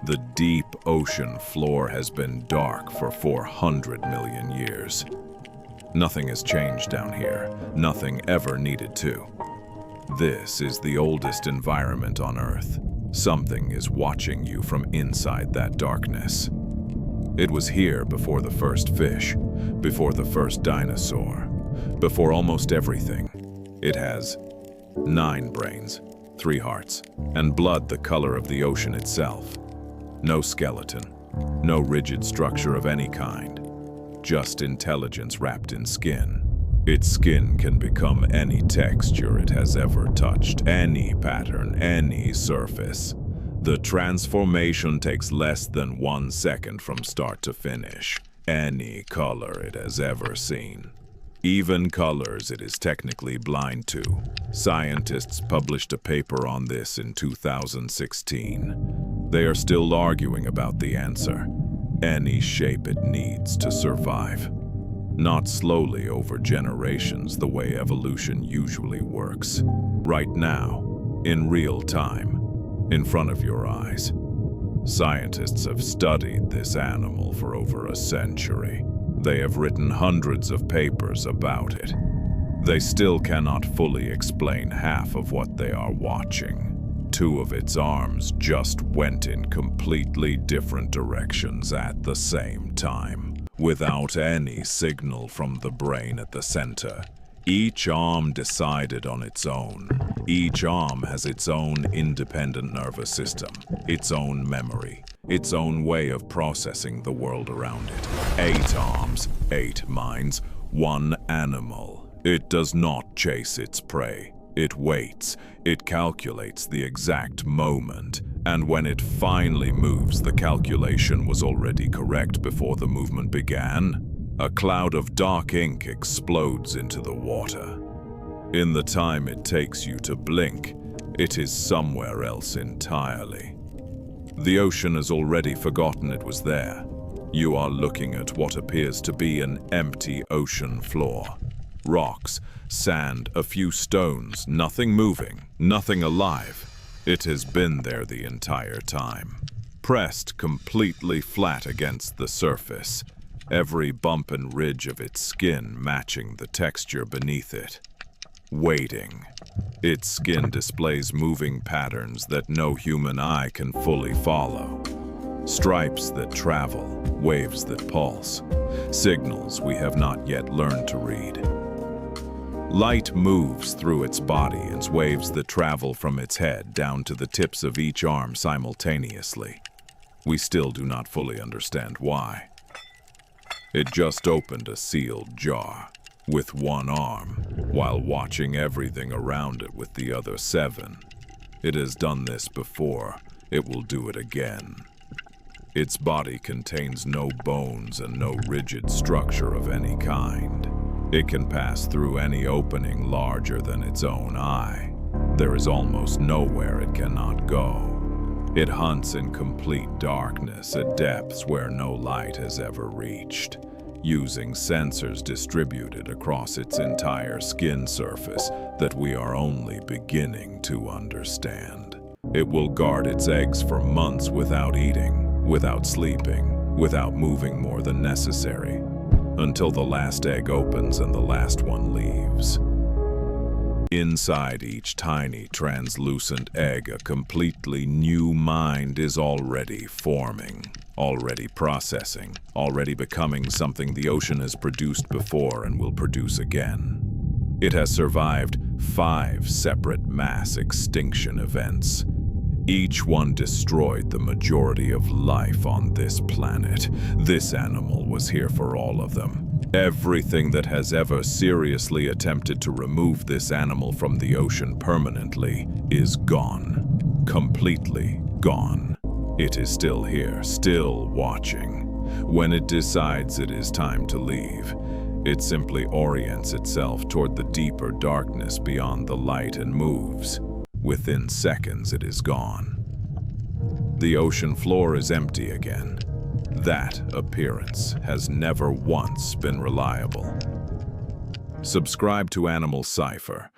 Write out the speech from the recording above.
The deep ocean floor has been dark for 400 million years. Nothing has changed down here. Nothing ever needed to. This is the oldest environment on Earth. Something is watching you from inside that darkness. It was here before the first fish, before the first dinosaur, before almost everything. It has 9 brains, 3 hearts, and blood the color of the ocean itself. No skeleton, no rigid structure of any kind, just intelligence wrapped in skin. Its skin can become any texture it has ever touched, any pattern, any surface. The transformation takes less than 1 second from start to finish. Any color it has ever seen. Even colors it is technically blind to. Scientists published a paper on this in 2016. They are still arguing about the answer. Any shape it needs to survive. Not slowly over generations the way evolution usually works. Right now, in real time, in front of your eyes. Scientists have studied this animal for over a century. They have written hundreds of papers about it. They still cannot fully explain half of what they are watching. 2 of its arms just went in completely different directions at the same time, without any signal from the brain at the center. Each arm decided on its own. Each arm has its own independent nervous system, its own memory, its own way of processing the world around it. 8 arms, 8 minds, 1 animal. It does not chase its prey. It waits. It calculates the exact moment. And when it finally moves, the calculation was already correct before the movement began. A cloud of dark ink explodes into the water. In the time it takes you to blink, it is somewhere else entirely. The ocean has already forgotten it was there. You are looking at what appears to be an empty ocean floor. Rocks, sand, a few stones, nothing moving, nothing alive. It has been there the entire time. Pressed completely flat against the surface. Every bump and ridge of its skin matching the texture beneath it. Waiting. Its skin displays moving patterns that no human eye can fully follow. Stripes that travel, waves that pulse, signals we have not yet learned to read. Light moves through its body in waves that travel from its head down to the tips of each arm simultaneously. We still do not fully understand why. It just opened a sealed jar with 1 arm while watching everything around it with the other 7. It has done this before. It will do it again. Its body contains no bones and no rigid structure of any kind. It can pass through any opening larger than its own eye. There is almost nowhere it cannot go. It hunts in complete darkness at depths where no light has ever reached, using sensors distributed across its entire skin surface that we are only beginning to understand. It will guard its eggs for months without eating, without sleeping, without moving more than necessary, until the last egg opens and the last one leaves. Inside each tiny, translucent egg, a completely new mind is already forming, already processing, already becoming something the ocean has produced before and will produce again. It has survived 5 separate mass extinction events. Each one destroyed the majority of life on this planet. This animal was here for all of them. Everything that has ever seriously attempted to remove this animal from the ocean permanently is gone. Completely gone. It is still here, still watching. When it decides it is time to leave, it simply orients itself toward the deeper darkness beyond the light and moves. Within seconds, it is gone. The ocean floor is empty again. That appearance has never once been reliable. Subscribe to Cipher.